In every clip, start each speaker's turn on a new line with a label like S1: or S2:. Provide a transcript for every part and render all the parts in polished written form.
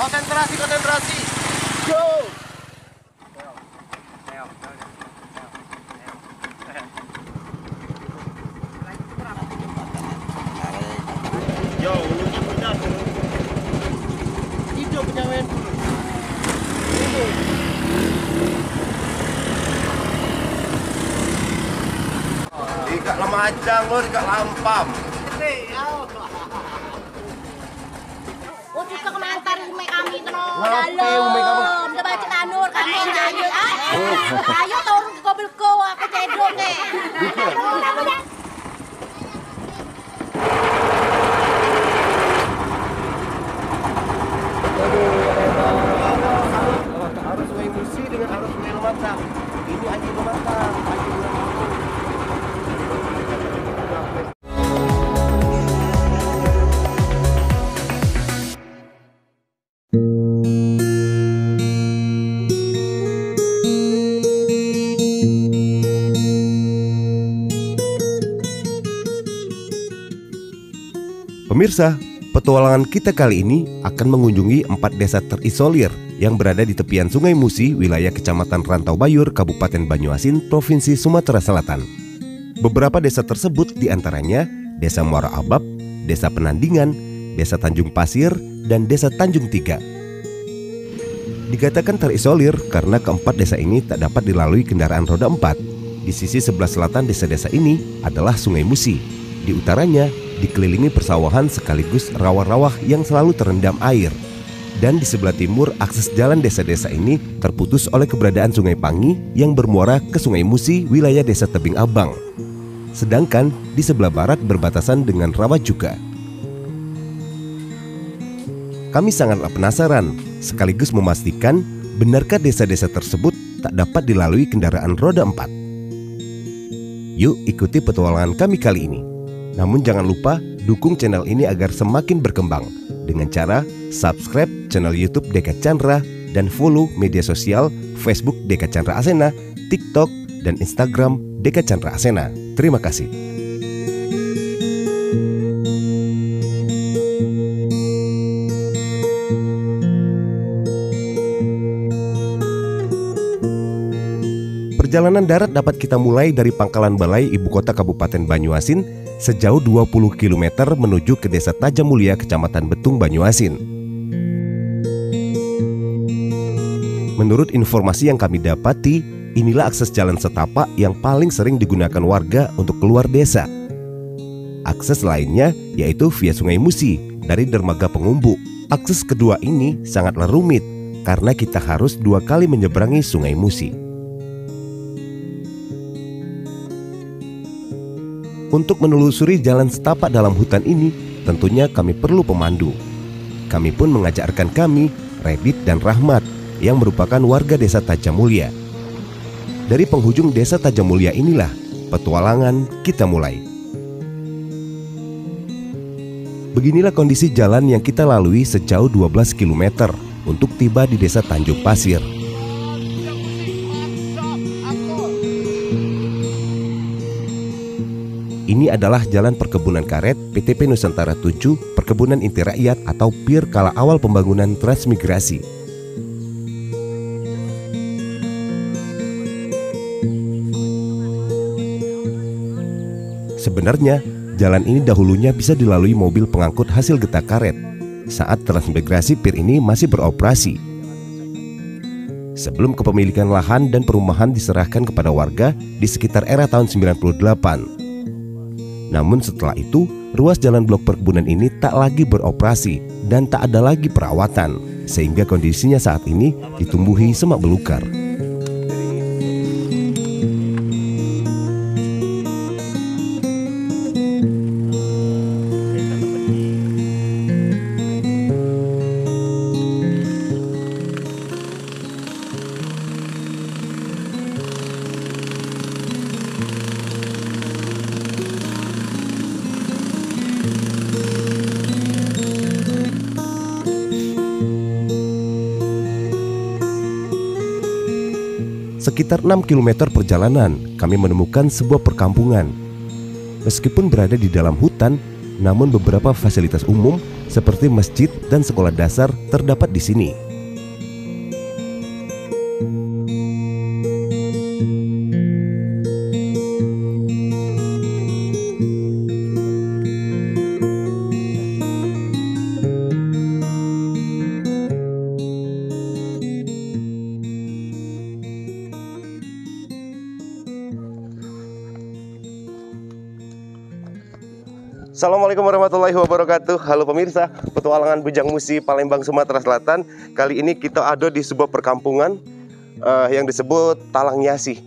S1: Konsentrasi, konsentrasi. Go. Yo, lucu benar. Hidup penyawen. Ikat lemajang lur, ikat lampam.
S2: Oh, juga kemantar umai kami tenang.
S1: Ngapain umai kamu?
S2: Udah baca tanur kami ayo. Ayo turun ke mobilku, aku cedok nih.
S1: Harus sungai Musi dengan arus sungai Lematang. Ini anjing Lematang, anjing Lematang.
S3: Pemirsa, petualangan kita kali ini akan mengunjungi 4 desa terisolir yang berada di tepian Sungai Musi, wilayah Kecamatan Rantau Bayur, Kabupaten Banyuasin, Provinsi Sumatera Selatan. Beberapa desa tersebut diantaranya Desa Muara Abab, Desa Penandingan, Desa Tanjung Pasir, dan Desa Tanjung Tiga. Dikatakan terisolir karena keempat desa ini tak dapat dilalui kendaraan roda 4. Di sisi sebelah selatan desa-desa ini adalah Sungai Musi. Di utaranya dikelilingi persawahan sekaligus rawa-rawa yang selalu terendam air. Dan di sebelah timur akses jalan desa-desa ini terputus oleh keberadaan Sungai Pangi yang bermuara ke Sungai Musi, wilayah Desa Tebing Abang. Sedangkan di sebelah barat berbatasan dengan rawa juga. Kami sangatlah penasaran sekaligus memastikan benarkah desa-desa tersebut tak dapat dilalui kendaraan roda 4. Yuk ikuti petualangan kami kali ini. Namun jangan lupa dukung channel ini agar semakin berkembang dengan cara subscribe channel YouTube Deka Chandra dan follow media sosial Facebook Deka Chandra Asena, TikTok, dan Instagram Deka Chandra Asena. Terima kasih. Perjalanan darat dapat kita mulai dari Pangkalan Balai Ibu Kota Kabupaten Banyuasin sejauh 20 km menuju ke Desa Tajamulia, Kecamatan Betung, Banyuasin. Menurut informasi yang kami dapati, inilah akses jalan setapak yang paling sering digunakan warga untuk keluar desa. Akses lainnya yaitu via Sungai Musi dari dermaga Pengumbu. Akses kedua ini sangatlah rumit karena kita harus 2 kali menyeberangi Sungai Musi. Untuk menelusuri jalan setapak dalam hutan ini, tentunya kami perlu pemandu. Kami pun mengajarkan kami, Redit dan Rahmat, yang merupakan warga Desa Tajamulia. Dari penghujung Desa Tajamulia inilah petualangan kita mulai. Beginilah kondisi jalan yang kita lalui sejauh 12 km untuk tiba di Desa Tanjung Pasir. Ini adalah Jalan Perkebunan Karet PTP Nusantara 7 Perkebunan Inti Rakyat atau PIR kala awal pembangunan transmigrasi. Sebenarnya, jalan ini dahulunya bisa dilalui mobil pengangkut hasil getah karet saat transmigrasi PIR ini masih beroperasi. Sebelum kepemilikan lahan dan perumahan diserahkan kepada warga di sekitar era tahun 98. Namun setelah itu, ruas jalan blok perkebunan ini tak lagi beroperasi dan tak ada lagi perawatan, sehingga kondisinya saat ini ditumbuhi semak belukar. Sekitar 6 km perjalanan, kami menemukan sebuah perkampungan. Meskipun berada di dalam hutan, namun beberapa fasilitas umum seperti masjid dan sekolah dasar terdapat di sini.
S1: Assalamualaikum warahmatullahi wabarakatuh. Halo pemirsa, petualangan Bujang Musi, Palembang, Sumatera Selatan. Kali ini kita ada di sebuah perkampungan yang disebut Talang Nyasi.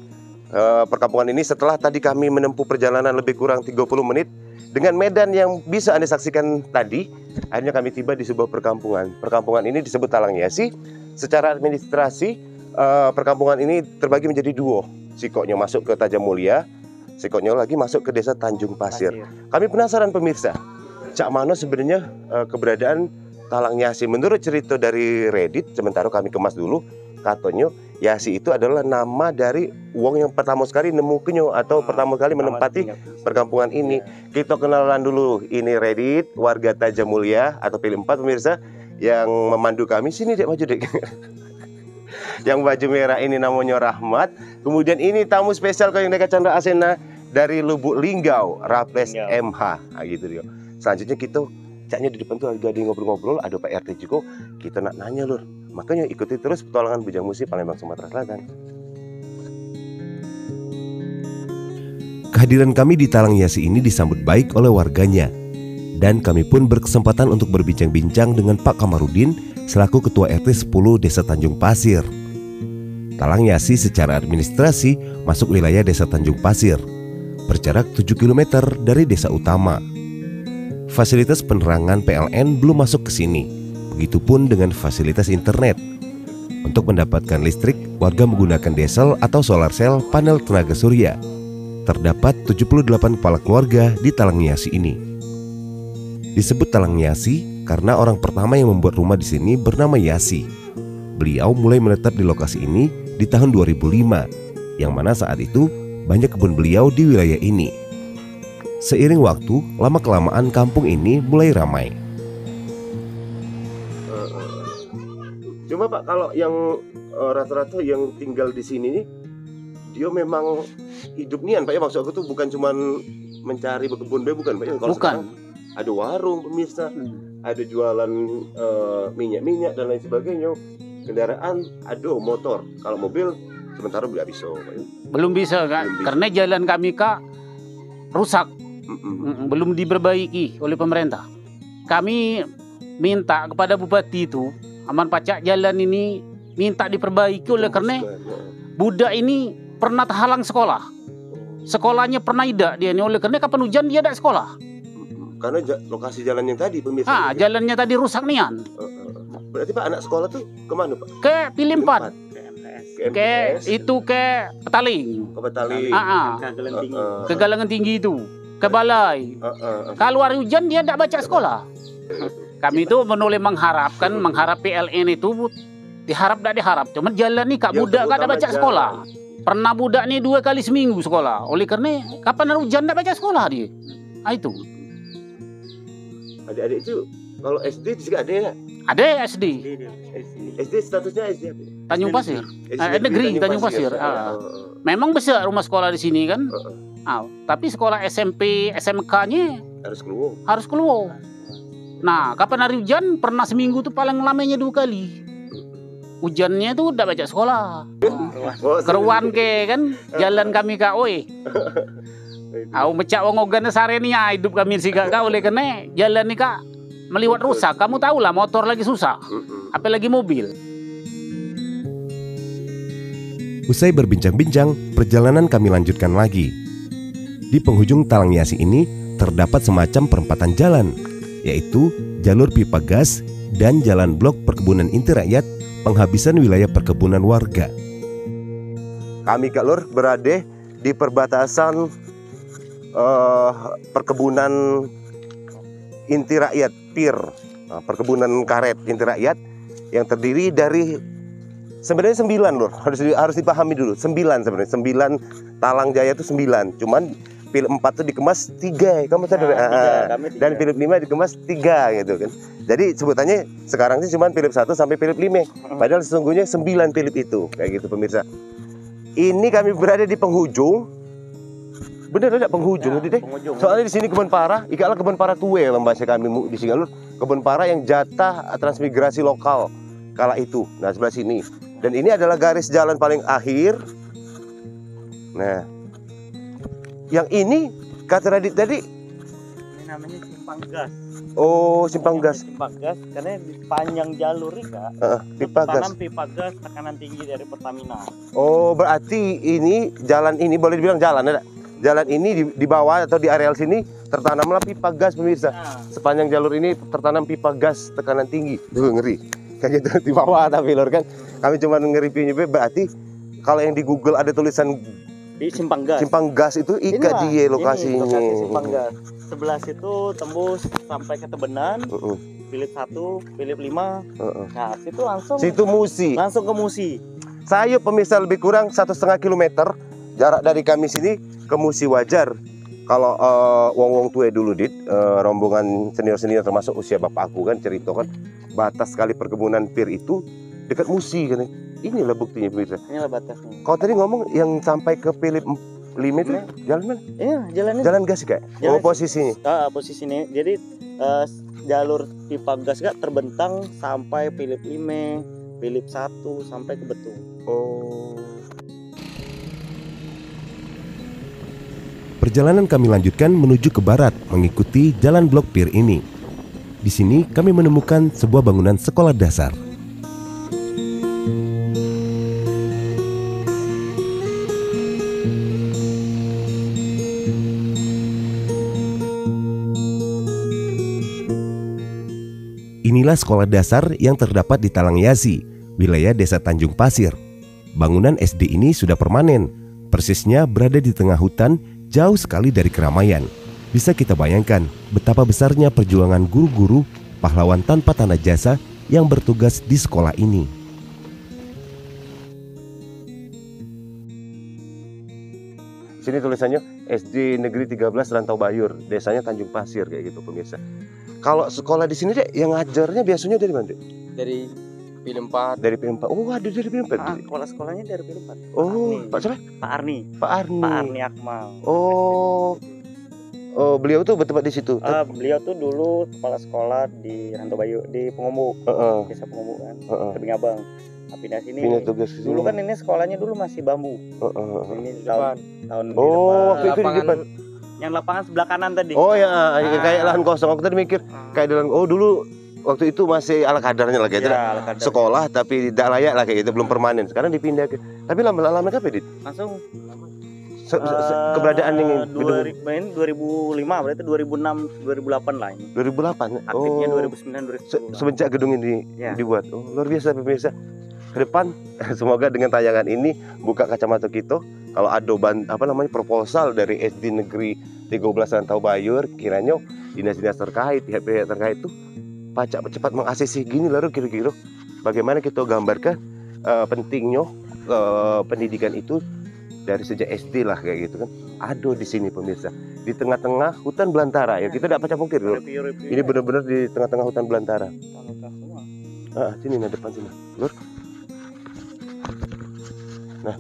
S1: Perkampungan ini setelah tadi kami menempuh perjalanan lebih kurang 30 menit dengan medan yang bisa Anda saksikan tadi, akhirnya kami tiba di sebuah perkampungan. Perkampungan ini disebut Talang Nyasi. Secara administrasi, perkampungan ini terbagi menjadi dua. Sikoknya masuk ke Tajam Mulia, Sikoknya lagi masuk ke desa Tanjung Pasir. Kami penasaran pemirsa, cak mana sebenarnya keberadaan Talang Nyasi. Menurut cerita dari Reddit, sementara kami kemas dulu, katanya Yasi itu adalah nama dari uang yang pertama sekali nemu kenyo atau pertama kali menempati perkampungan ini. Kita kenalan dulu, ini Reddit, warga Tajam Mulia atau Pilih 4 pemirsa yang memandu kami. Sini dek, maju dek. Yang baju merah ini namanya Rahmat. Kemudian ini tamu spesial yang dekat Chandra Asena dari Lubuk Linggau, Raples MH. Nah, gitu dia. Selanjutnya kita caknya di depan tuh ada ngobrol-ngobrol, ada Pak RT juga. Kita nak nanya lur. Makanya ikuti terus petualangan Bujang Musi, Palembang, Sumatera Selatan.
S3: Kehadiran kami di Talang Nyasi ini disambut baik oleh warganya. Dan kami pun berkesempatan untuk berbincang-bincang dengan Pak Kamarudin selaku Ketua RT 10 Desa Tanjung Pasir. Talang Nyasi secara administrasi masuk wilayah Desa Tanjung Pasir, berjarak 7 km dari desa utama. Fasilitas penerangan PLN belum masuk ke sini, begitupun dengan fasilitas internet. Untuk mendapatkan listrik, warga menggunakan diesel atau solar cell panel tenaga surya. Terdapat 78 kepala keluarga di Talang Nyasi ini. Disebut Talang Nyasi karena orang pertama yang membuat rumah di sini bernama Yasi. Beliau mulai menetap di lokasi ini di tahun 2005, yang mana saat itu banyak kebun beliau di wilayah ini. Seiring waktu, lama-kelamaan kampung ini mulai ramai.
S1: Cuma Pak, kalau yang rata-rata yang tinggal di sini nih, dia memang hidup nian Pak ya, maksud aku tuh bukan cuman mencari berkebun bukan Pak ya. Kalau
S4: bukan.
S1: Ada warung pemirsa, ada jualan minyak-minyak dan lain sebagainya. Kendaraan, ada motor. Kalau mobil sementara nggak bisa.
S4: Belum bisa Kak, karena jalan kami Kak rusak, belum diperbaiki oleh pemerintah. Kami minta kepada Bupati itu, Aman Pacak, jalan ini minta diperbaiki oleh karena budak ini pernah terhalang sekolah. Sekolahnya pernah tidak dia ini, oleh karena kapan hujan dia tidak sekolah.
S1: Karena lokasi jalan yang tadi pemirsa.
S4: Jalannya tadi rusak nian.
S1: Berarti Pak anak sekolah tuh kemana Pak?
S4: Ke Pilih 4. Ke
S1: MTS.
S4: itu ke Petaling.
S1: Ke Petaling.
S4: Ke Galangan Tinggi itu. Ke Balai. Kalau hari hujan dia tidak baca sekolah. Kami itu menoleh mengharap PLN itu diharap tidak diharap. Cuma jalan nih Kak, budak Kak tidak baca sekolah. Pernah budak nih 2 kali seminggu sekolah. Oleh karena kapan hari hujan tidak baca sekolah dia. Nah, itu.
S1: Adik-adik itu kalau SD juga ada ya?
S4: Ada SD.
S1: SD statusnya SD apa?
S4: Tanjung Pasir. Negeri Tanjung Pasir. Memang besar rumah sekolah di sini kan. Tapi sekolah SMP, SMK-nya harus keluar. Nah, kapan hari hujan pernah seminggu tuh paling lamanya 2 kali. Hujannya tuh udah baca sekolah. Keruan ke kan jalan kami Kak oi. Aku mecak wong ogan sare nih hidup kami sih Kak, oleh karena jalan nih Kak meliwat rusak. Kamu tahu lah motor lagi susah, apalagi mobil.
S3: Usai berbincang-bincang, perjalanan kami lanjutkan lagi. Di penghujung Talang Nyasi ini terdapat semacam perempatan jalan, yaitu jalur pipa gas dan jalan blok perkebunan inti rakyat penghabisan wilayah perkebunan warga.
S1: Kami Kak Lur berada di perbatasan perkebunan inti rakyat PIR, perkebunan karet inti rakyat yang terdiri dari sebenarnya 9 Lur, harus dipahami dulu 9 sebenarnya. 9 Talang Jaya itu 9, cuman Philip 4 tuh dikemas 3, kamu sadar?
S5: Nah, kami 3.
S1: Dan Philip 5 dikemas 3 gitu kan. Jadi sebutannya sekarang sih cuma Philip 1 sampai Philip 5. Padahal sesungguhnya 9 Philip itu, kayak gitu pemirsa. Ini kami berada di penghujung. Bener ada penghujung,
S5: Ya,
S1: deh.
S5: penghujung.
S1: Soalnya di sini kebun para, ikalah kebun para tue membaca kami di Singalur, kebun para yang jatah transmigrasi lokal kala itu. Nah, sebelah sini. Dan ini adalah garis jalan paling akhir. Nah, yang ini kata Radit tadi,
S5: Ini namanya simpang gas.
S1: oh simpang
S5: Namanya
S1: gas,
S5: Simpang gas karena di sepanjang jalur ini Kak,
S1: pipa gas.
S5: tanam pipa gas tekanan tinggi dari Pertamina.
S1: Oh, berarti ini jalan ini boleh dibilang jalan ada. Jalan ini di bawah atau di areal sini tertanamlah pipa gas pemirsa.
S5: Nah,
S1: Sepanjang jalur ini tertanam pipa gas tekanan tinggi. Duh, ngeri. Kayak gitu di bawah tapi lor kan. Kami cuma nge-reviewnya berarti kalau yang di Google ada tulisan
S5: di simpang gas.
S1: simpang gas itu ika
S5: Inilah,
S1: di lokasinya.
S5: Ini lokasi simpang gas. Sebelah situ tembus sampai ke Tebenan, Philip 1, Philip 5. Nah, situ langsung
S1: Situ Musi.
S5: langsung ke Musi.
S1: Saya pemirsa lebih kurang 1,5 kilometer jarak dari kami sini ke Musi wajar. Kalau wong-wong tua dulu dit rombongan senior-senior termasuk usia bapak aku kan cerita kan batas kali perkebunan pir itu dekat Musi kan. Inilah buktinya pemirsa.
S5: Inilah batasnya.
S1: Kau tadi ngomong yang sampai ke Philip 5 itu jalan mana?
S5: Iya, jalannya.
S1: Jalan gas kak? Oh
S5: Jalan-
S1: posisinya.
S5: Posisinya. Jadi jalur pipa gas gak terbentang sampai Philip 5, Philip 1 sampai ke Betung.
S1: Oh.
S3: Perjalanan kami lanjutkan menuju ke barat mengikuti jalan blok pir ini. Di sini kami menemukan sebuah bangunan sekolah dasar. Inilah sekolah dasar yang terdapat di Talangyasi, wilayah Desa Tanjung Pasir. Bangunan SD ini sudah permanen, persisnya berada di tengah hutan, jauh sekali dari keramaian. Bisa kita bayangkan betapa besarnya perjuangan guru-guru, pahlawan tanpa tanda jasa yang bertugas di sekolah ini.
S1: Sini tulisannya SD Negeri 13 Rantau Bayur, desanya Tanjung Pasir kayak gitu pemirsa. Kalau sekolah di sini deh, yang ngajarnya biasanya dari mana deh?
S6: Dari film 4.
S1: Dari P4. Oh, ada dari P4.
S5: Sekolah-sekolahnya dari Philip 4.
S1: Oh, Pak siapa?
S5: Pak Arni.
S1: Pak Arni.
S5: Pak Arni Akmal.
S1: Oh. Oh, beliau tuh bertempat di situ.
S5: Beliau tuh dulu kepala sekolah di Rantau Bayu di Pengomuk,
S1: Heeh.
S5: desa Pengomuk kan,
S1: Heeh.
S5: Tebing Abang. Nah, pindah sini.
S1: Pindah tugas ke sini.
S5: Dulu kan ini sekolahnya dulu masih bambu.
S1: Heeh.
S5: Ini
S6: Depan.
S5: tahun di
S1: Oh, waktu
S5: depan.
S1: itu di depan.
S5: Yang lapangan sebelah kanan tadi.
S1: Oh ya, kayak lahan kosong. Aku tadi mikir kayak dalam. Oh dulu waktu itu masih ala kadarnya lah kayak itu.
S5: Ya, ala kadar.
S1: Sekolah tapi tidak layak lah kayak gitu, belum permanen. Sekarang dipindah ke. Tapi lama-lama apa dit?
S5: Langsung
S1: Keberadaan yang gedung
S5: 2005 berarti 2006 2008 lah ini.
S1: 2008.
S5: Aktifnya
S1: Oh.
S5: 2009 2010.
S1: Semenjak gedung ini
S5: Ya.
S1: dibuat. Oh, luar biasa pemirsa. Ke depan semoga dengan tayangan ini buka kacamata kita kalau ada proposal dari SD Negeri 13 Rantau Bayur, kiranya dinas-dinas terkait, pihak-pihak terkait itu pacak cepat mengaksesi gini lalu kira-kira bagaimana kita gambarkan pentingnya pendidikan itu dari sejak SD lah kayak gitu kan. Ada di sini pemirsa, di tengah-tengah hutan belantara ya, kita tidak pacak pungkir loh. Ini benar-benar di tengah-tengah hutan belantara. Sini nah depan sini. Lur. Nah,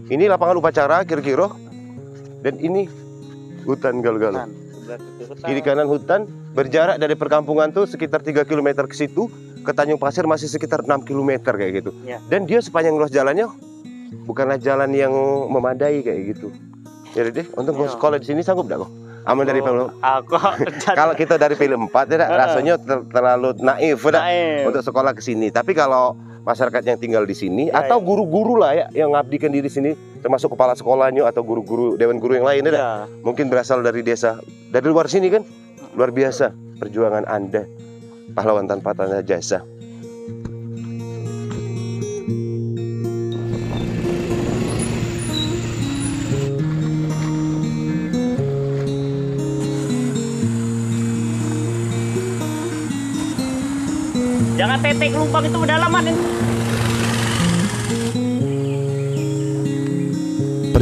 S1: ini lapangan upacara kira-kira, dan ini hutan gal-galan. Kiri kanan hutan, berjarak dari perkampungan tuh sekitar 3 km ke situ, ke Tanjung Pasir masih sekitar 6 km kayak gitu.
S5: Ya.
S1: Dan dia sepanjang luas jalannya bukanlah jalan yang memadai kayak gitu. Jadi deh, untuk
S5: Ya.
S1: sekolah di sini sanggup enggak kok? Aman dari film.
S5: Aku
S1: Kalau kita dari film 4 tidak rasanya terlalu naif udah
S5: Naif.
S1: untuk sekolah ke sini. Tapi kalau masyarakat yang tinggal di sini
S5: Ya,
S1: atau guru-guru lah ya yang ngabdikan diri sini, termasuk kepala sekolahnya atau guru-guru dewan guru yang lain
S5: Ya.
S1: mungkin berasal dari desa, dari luar sini kan. Luar biasa perjuangan Anda, pahlawan tanpa tanda jasa.
S5: Jangan tetek lubang itu pedalaman.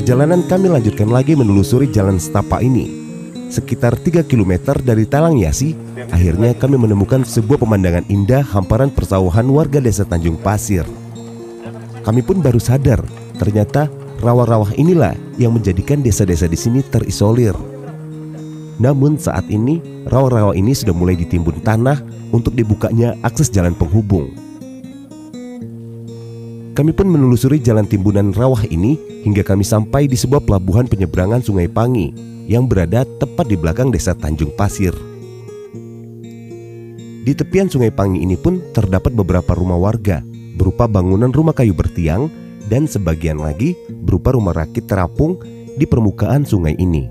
S3: Perjalanan kami lanjutkan lagi menelusuri jalan setapak ini. Sekitar 3 km dari Talangyasi, akhirnya kami menemukan sebuah pemandangan indah hamparan persawahan warga desa Tanjung Pasir. Kami pun baru sadar, ternyata rawa-rawa inilah yang menjadikan desa-desa di sini terisolir. Namun saat ini, rawa-rawa ini sudah mulai ditimbun tanah untuk dibukanya akses jalan penghubung. Kami pun menelusuri jalan timbunan rawah ini hingga kami sampai di sebuah pelabuhan penyeberangan Sungai Pangi yang berada tepat di belakang desa Tanjung Pasir. Di tepian Sungai Pangi ini pun terdapat beberapa rumah warga berupa bangunan rumah kayu bertiang dan sebagian lagi berupa rumah rakit terapung di permukaan sungai ini.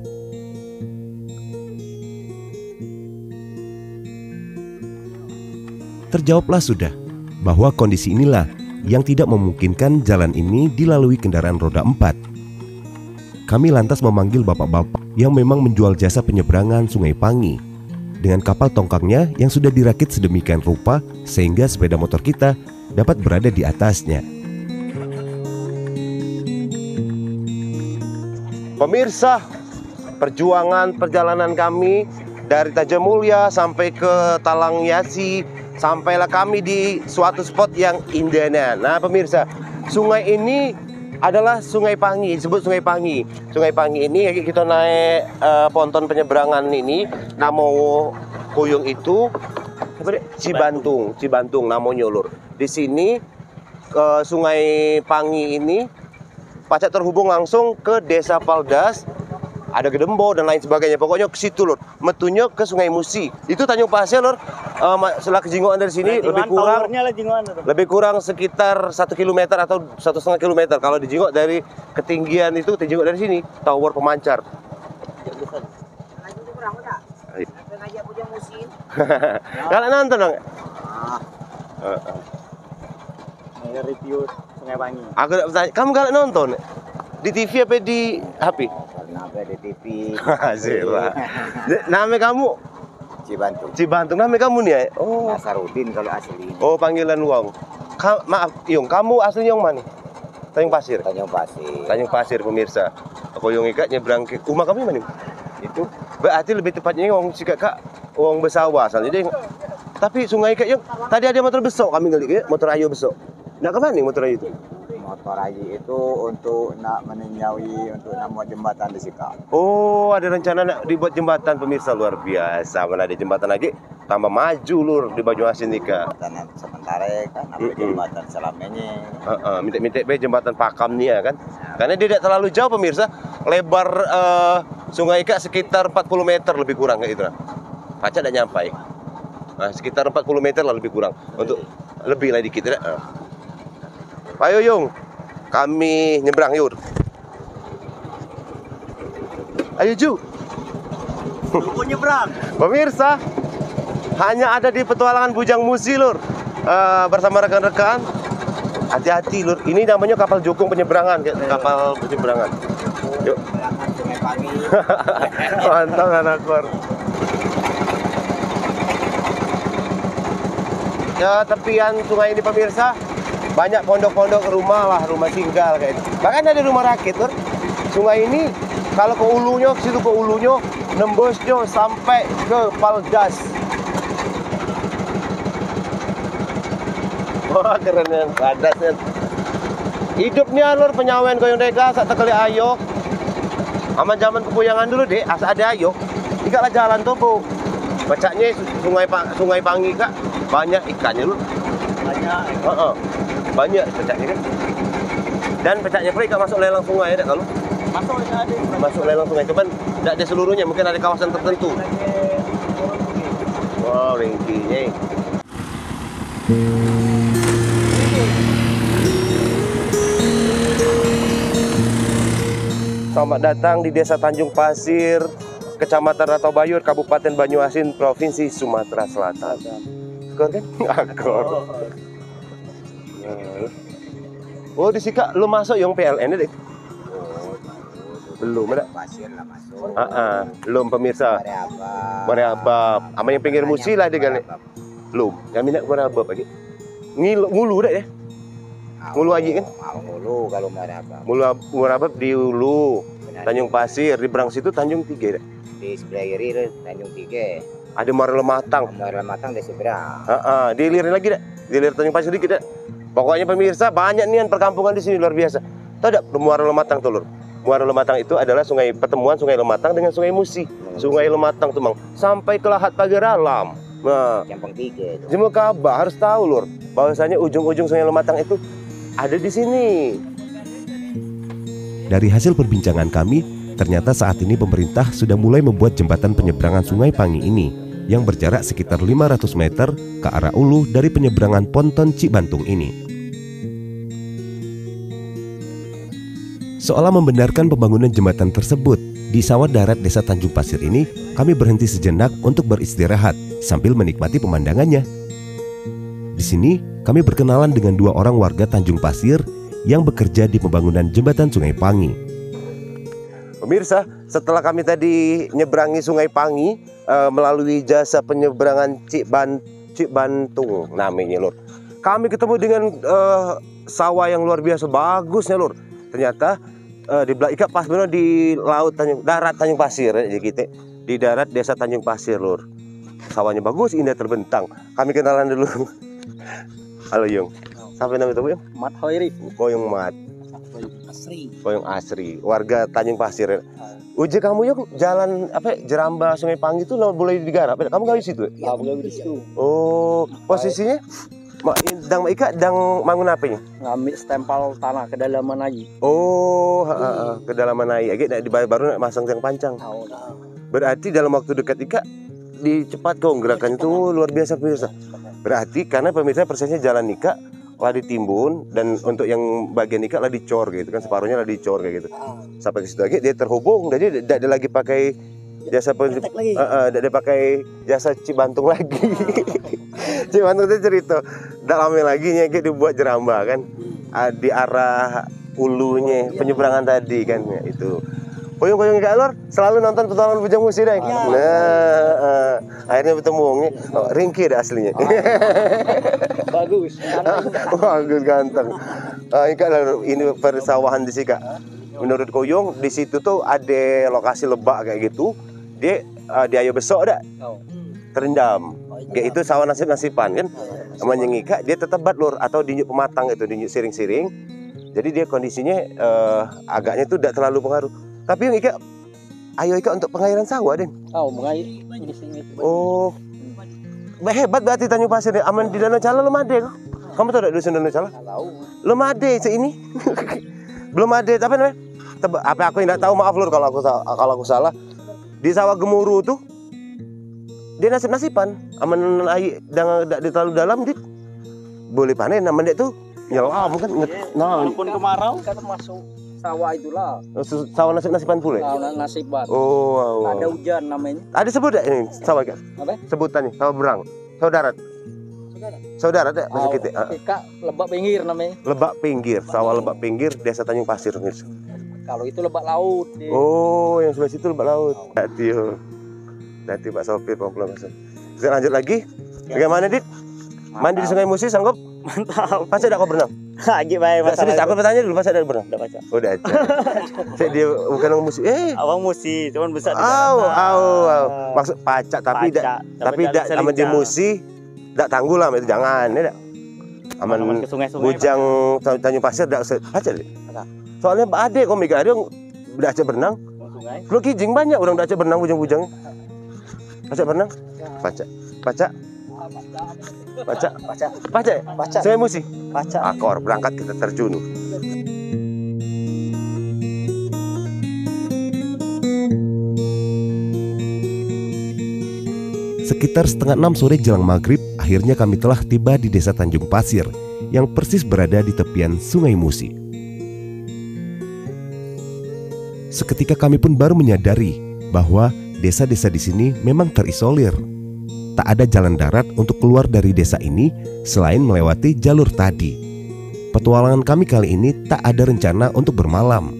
S3: Terjawablah sudah bahwa kondisi inilah yang tidak memungkinkan jalan ini dilalui kendaraan roda 4. Kami lantas memanggil bapak-bapak yang memang menjual jasa penyeberangan Sungai Pangi dengan kapal tongkangnya yang sudah dirakit sedemikian rupa sehingga sepeda motor kita dapat berada di atasnya.
S1: Pemirsa, perjuangan perjalanan kami dari Tajamulya sampai ke Talangyasi, sampailah kami di suatu spot yang indah. Nah pemirsa, sungai ini adalah Sungai Pangi, disebut Sungai Pangi. Sungai Pangi ini kita naik ponton penyeberangan ini, nama Kuyung itu Cibantung namanya lur. Di sini Sungai Pangi ini pacak terhubung langsung ke Desa Paldas, ada Gedembo dan lain sebagainya. Pokoknya ke situ lur, metunya ke Sungai Musi. Itu Tanjung Pasir lur. Setelah kejingoan dari sini lebih kurang sekitar 1 km atau 1,5 km. Kalau dijingok dari ketinggian itu, dijingok dari sini tower pemancar. Kalau nonton dong.
S5: Review Sungai Pangi.
S1: Aku tidak bertanya, kamu kalau nonton di TV apa di HP?
S5: Kenapa di TV?
S1: Zira. Nama kamu? Cibantung. Nama kamu nih ya? Oh.
S5: Nasarudin kalau asli.
S1: Oh, panggilan uang. Maaf, Yung, kamu aslinya yang mana? Tanjung Pasir. Tanjung Pasir pemirsa. Aku yang ikat nyebrang ke rumah kami mana? Itu berarti lebih tepatnya wong si kakak wong Besawa asalnya dia. Tapi sungai ikat yang tadi ada motor besok kami ngeli ke motor ayo besok. Nak ke mana motor ayo itu?
S5: Motor ayi itu untuk nak meninjauhi untuk nak buat jembatan di Sika.
S1: Oh, ada rencana nak dibuat jembatan pemirsa, luar biasa. Mana ada jembatan lagi tambah maju lur di Banyuasin nika.
S5: Jembatan sementara kan, jembatan selamanya.
S1: Minta jembatan Pakam nih ya kan. Karena dia tidak terlalu jauh pemirsa. Lebar Sungai Ika sekitar 40 meter lebih kurang kayak gitu. Paca tidak nyampai. Nah, sekitar 40 meter lah lebih kurang. Untuk lebih lah dikit ya. Ayo Yung, kami nyebrang yuk. Ayo Ju.
S5: Aku nyebrang.
S1: Pemirsa, hanya ada di petualangan Bujang Musi lur. Bersama rekan-rekan. Hati-hati lur. Ini namanya kapal jukung penyeberangan, kapal penyeberangan. Yuk.
S5: Sungai Pangi.
S1: Mantap anak kor. Ya, tepian sungai ini pemirsa banyak pondok-pondok rumah lah, rumah tinggal kayak itu. Bahkan ada rumah rakit lur. Sungai ini kalau ke ulunya, ke situ ke ulunya, nembusnya sampai ke Paldas. Wah keren ya, padas ya. Hidupnya lur penyawen koyong deka sak tekeli ayo. Aman zaman kepuyangan dulu deh, asa ada ayo. Ikalah jalan tuh bu. Bacanya Sungai Pangi kak banyak ikannya lur. Banyak. Banyak pecaknya kan. Dan pecaknya pula ikan masuk lelang sungai ada kalau. Masuk lelang sungai, cuman tidak ada seluruhnya, mungkin ada kawasan tertentu. Wow, ringkinya. Selamat datang di Desa Tanjung Pasir, Kecamatan Ratobayur, Kabupaten Banyuasin, Provinsi Sumatera Selatan. Skor kan? Akor. Oh, di Sika lu masuk yang PLN deh. Belum ada.
S5: Pasir lah masuk.
S1: Belum pemirsa. Mariabab. Ama yang pinggir musi lah dia kan. Belum. Yang minat Mariabab lagi. Ngulu deh ya. Mulu Aji kan?
S7: Mulu kalau Marabab.
S1: Mulu Marabab di Ulu,
S7: Benar.
S1: Tanjung Pasir, di Berang situ Tanjung Tiga.
S7: Di sebelah kiri Tanjung Tiga.
S1: Ada Muara Lematang.
S7: Muara Matang di seberang.
S1: Dilirin lagi dah. Dilir Tanjung Pasir dikit dah. Pokoknya pemirsa banyak nih perkampungan di sini luar biasa. Tahu tak Muara Lematang tuh lur? Muara Lematang itu adalah sungai pertemuan Sungai Lematang dengan Sungai Musi. Sungai Lematang tuh mang sampai ke Lahat Pagar Alam. Nah,
S7: Campang Tiga itu.
S1: Jemu Kaba harus tahu lur, bahwasanya ujung-ujung Sungai Lematang itu ada di sini.
S3: Dari hasil perbincangan kami, ternyata saat ini pemerintah sudah mulai membuat jembatan penyeberangan Sungai Pangi ini yang berjarak sekitar 500 meter ke arah Ulu dari penyeberangan Ponton Cibantung ini. Seolah membenarkan pembangunan jembatan tersebut, di sawah darat Desa Tanjung Pasir ini kami berhenti sejenak untuk beristirahat sambil menikmati pemandangannya. Di sini kami berkenalan dengan dua orang warga Tanjung Pasir yang bekerja di pembangunan jembatan Sungai Pangi.
S1: Pemirsa, setelah kami tadi nyeberangi Sungai Pangi melalui jasa penyeberangan Cibantung namanya lur, kami ketemu dengan sawah yang luar biasa bagusnya lur. Ternyata di belakang ikat pas benar di laut darat Tanjung Pasir ya kita di darat Desa Tanjung Pasir lur. Sawahnya bagus, indah, terbentang. Kami kenalan dulu. Halo Yung. Sampai nama itu Yung?
S5: Mat Hoiri.
S1: Boyong Mat.
S5: Asri.
S1: Boyong Asri, warga Tanjung Pasir. Uji kamu Yung jalan apa Jeramba Sungai Pangi itu boleh digarap. Kamu gak di situ?
S5: Ya, boleh di situ.
S1: Oh, posisinya dang ika dang mangun apa ini?
S5: Ngambil stempel tanah kedalaman aja.
S1: Oh, kedalaman air. Agak baru nak masang yang pancang. Berarti dalam waktu dekat ika dicepat kong gerakan itu luar biasa pemirsa. Berarti karena pemirsa persisnya jalan ika lah ditimbun dan untuk yang bagian ika lah dicor gitu kan, separuhnya lah dicor kayak gitu. Sampai ke situ lagi dia terhubung, jadi tidak ada lagi pakai jasa tidak pakai jasa Cibantung lagi. Cibantung itu cerita tidak lama lagi kayak dibuat Jeramba kan di arah ulunya penyeberangan tadi kan ya, itu. Koyong-koyong Kak Lor selalu nonton petualangan Bujang Musi deh. Nah, akhirnya bertemu ringkih dah aslinya.
S5: Bagus.
S1: Bagus ganteng. Ini persawahan di sini Kak. Menurut Koyong di situ tuh ada lokasi lebak kayak gitu. Dia di ayo besok dah terendam. Kayak itu sawah nasib-nasiban kan. Namanya ngika dia tetap Lur atau dinyuk pematang itu, dinyuk siring-siring. Jadi dia kondisinya agaknya itu tidak terlalu pengaruh. Tapi yang ika ayo ika untuk pengairan sawah deh.
S5: Mengair.
S1: Oh. Hebat berarti Tanjung Pasir deh. Aman di Danau Cala belum ada kok. Kamu tahu tidak dusun Danau Cala?
S5: Tahu.
S1: Belum ada seini. Belum ada. Apa namanya? Apa aku tidak tahu, maaf Lur kalau aku salah. Di sawah Gemuruh tuh dia nasib-nasiban. Aman air tidak terlalu dalam dit. Boleh panen aman dek tuh. Nyelam kan. Nah,
S5: Walaupun kemarau kan masuk sawah itulah.
S1: Sawah nasib-nasiban pula.
S5: Sawah nasiban.
S1: Oh.
S5: Ada hujan namanya.
S1: Ada sebut tak ini sawah kan?
S5: Apa?
S1: Sebutannya sawah berang, sawah darat. Sawah darat ya bahasa kita.
S5: Kak, lebak pinggir namanya.
S1: Lebak pinggir, sawah lebak pinggir Desa Tanjung Pasir.
S5: Kalau itu lebak laut.
S1: Oh, yang sebelah situ lebak laut. Nanti Pak Sopir pelan-pelan masuk. Kita lanjut lagi. Bagaimana Dit? Mandi di Sungai Musi sanggup?
S5: Mantap.
S1: Pas ada kau berenang?
S5: Lagi baik.
S1: Serius, aku bertanya dulu pas ada berenang.
S5: Udah baca.
S1: Udah aja. Saya dia bukan orang Musi.
S5: Abang Musi, cuman besar.
S1: Maksud pacak tapi tidak aman di Musi. Tidak tanggul lah itu jangan ya. Aman
S5: ke sungai-sungai.
S1: Bujang Tanjung Pasir tidak pacak deh. Soalnya ada kok mega ada yang udah aja berenang.
S5: Sungai.
S1: Lu kijing banyak orang udah aja berenang bujang-bujang. Pacak berenang? Pacak. Saya Musi.
S5: Baca.
S1: Akor berangkat kita terjun.
S3: Sekitar setengah 6 sore jelang maghrib, akhirnya kami telah tiba di Desa Tanjung Pasir yang persis berada di tepian Sungai Musi. Seketika kami pun baru menyadari bahwa desa-desa di sini memang terisolir. Tak ada jalan darat untuk keluar dari desa ini selain melewati jalur tadi. Petualangan kami kali ini tak ada rencana untuk bermalam.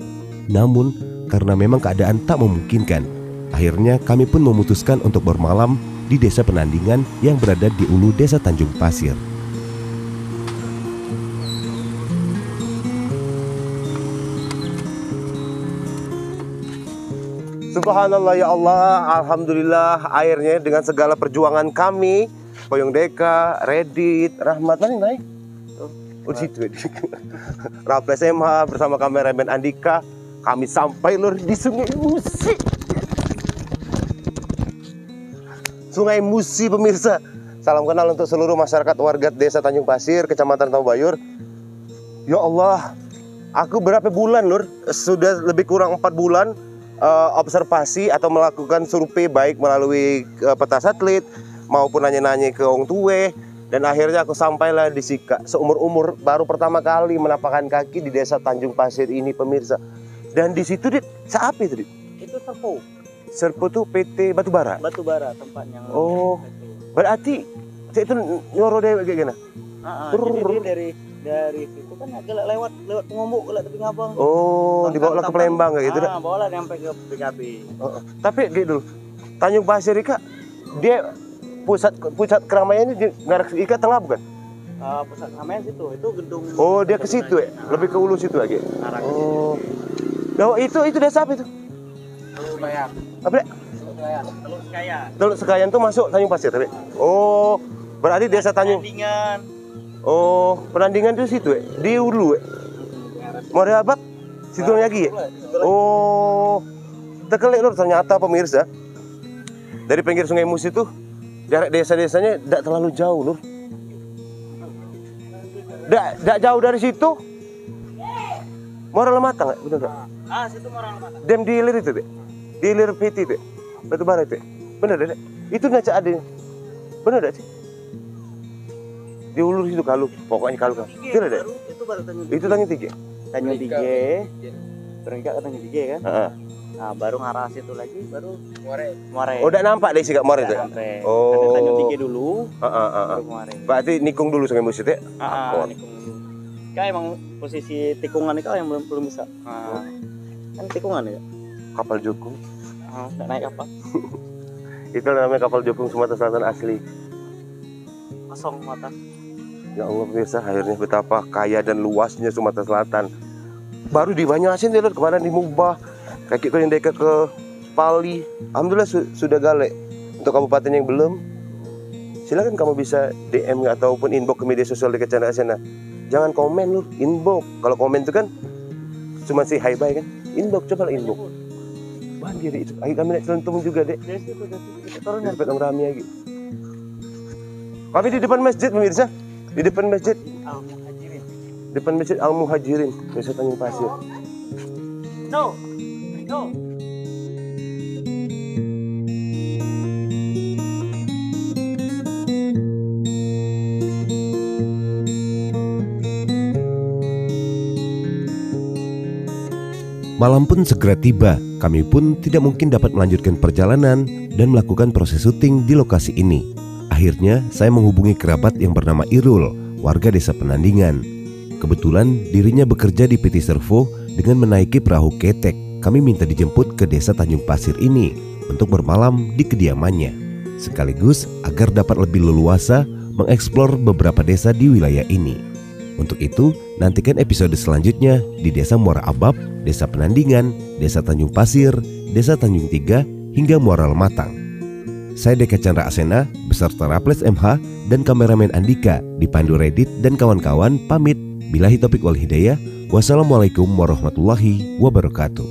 S3: Namun karena memang keadaan tak memungkinkan, akhirnya kami pun memutuskan untuk bermalam di Desa Penandingan yang berada di ulu Desa Tanjung Pasir.
S1: Subhanallah ya Allah, alhamdulillah airnya dengan segala perjuangan kami, Boyong Deka, Reddit, Rahmat, mana naik? Oh situ. Raples MH bersama kameramen Andika, kami sampai lur di Sungai Musi. Sungai Musi pemirsa. Salam kenal untuk seluruh masyarakat warga Desa Tanjung Pasir, Kecamatan Tambayur. Ya Allah, aku berapa bulan lur? Sudah lebih kurang 4 bulan observasi atau melakukan survei baik melalui peta satelit maupun nanya-nanya ke orang tua, dan akhirnya aku sampailah di Sika. Seumur-umur baru pertama kali menapakkan kaki di Desa Tanjung Pasir ini pemirsa. Dan di situ Dit, siapa itu Dit?
S5: Itu Serpo.
S1: Serpo tuh PT Batubara.
S5: Batubara tempatnya.
S1: Oh, berarti itu nyoro dewe kayak gini.
S5: Jadi dia dari situ kan agak lewat Pengombok lewat Tepi Ngabang.
S1: Oh, dibawa ke Palembang kayak gitu dah.
S5: Bawa lah sampai ke PKB.
S1: Tapi gitu dulu, Tanjung Pasir Ika, dia pusat keramaiannya di Ngarak Ika Tengah bukan?
S5: Pusat keramaian situ, itu gedung.
S1: Oh, dia ke situ ya, lebih ke hulu situ lagi. Oh, nah, itu desa apa itu?
S5: Teluk Bayak.
S1: Apa ya?
S5: Teluk Sekayan.
S1: Teluk Sekayan tuh masuk Tanjung Pasir tapi. Oh, berarti desa Tanjung.
S5: Penandingan.
S1: Oh, Penandingan itu situ ya, di hulu ya. Mau ada apa? Situ lagi ya? Oh, terkelik lur ternyata pemirsa. Dari pinggir Sungai Musi itu jarak desa-desanya tidak terlalu jauh lur. Tidak jauh dari situ. Moral Matang, benar nggak?
S5: Situ Moral Matang.
S1: Dem di hilir itu deh, di hilir PT itu, Batubara itu, benar deh. Itu naca ada, benar deh sih. Di ulur situ Kalu, pokoknya Kalu. Itu ada.
S5: Itu baru Tanjung.
S1: Itu Tanjung Tiga.
S5: Tanjung Tiga. Berengkak ke Tanjung Tiga kan? Nah, baru ngarah situ lagi, baru Muare.
S1: Oh, udah nampak deh sih Kak Muare itu. Oh.
S5: Tanjung Tiga dulu. Baru Muare.
S1: Berarti nikung dulu Sungai Musi itu.
S5: Nikung dulu. Kayak emang posisi tikungan itu yang belum bisa. Kan tikungan ya.
S1: Kapal Jukung.
S5: Nggak naik apa?
S1: Itu namanya kapal Jukung Sumatera Selatan asli.
S5: Kosong mata.
S1: Ya Allah pemirsa, akhirnya betapa kaya dan luasnya Sumatera Selatan. Baru di Banyuasin deh, kemarin di Mubah, kaki yang dekat ke Pali. Alhamdulillah sudah galak. Untuk kabupaten yang belum, silakan kamu bisa DM ataupun inbox ke media sosial dekat channel sana. Jangan komen lu, inbox. Kalau komen itu kan cuma say hi bye kan. Inbox, coba lah inbox. Banjir itu. Ayo kami naik selentung juga dek. Turun dapat orang rame lagi. Kami di depan masjid pemirsa. Di depan masjid
S5: Al-Muhajirin.
S1: Depan masjid Al-Muhajirin, Desa Tanjung Pasir.
S5: No.
S3: Malam pun segera tiba, kami pun tidak mungkin dapat melanjutkan perjalanan dan melakukan proses syuting di lokasi ini. Akhirnya saya menghubungi kerabat yang bernama Irul, warga Desa Penandingan. Kebetulan dirinya bekerja di PT Servo dengan menaiki perahu ketek. Kami minta dijemput ke Desa Tanjung Pasir ini untuk bermalam di kediamannya, sekaligus agar dapat lebih leluasa mengeksplor beberapa desa di wilayah ini. Untuk itu, nantikan episode selanjutnya di Desa Muara Abab, Desa Penandingan, Desa Tanjung Pasir, Desa Tanjung Tiga, hingga Muara Lematang. Saya Deka Chandra Asena beserta Raples MH dan kameramen Andika dipandu Reddit dan kawan-kawan pamit. Billahi taufiq wal hidayah. Wassalamualaikum warahmatullahi wabarakatuh.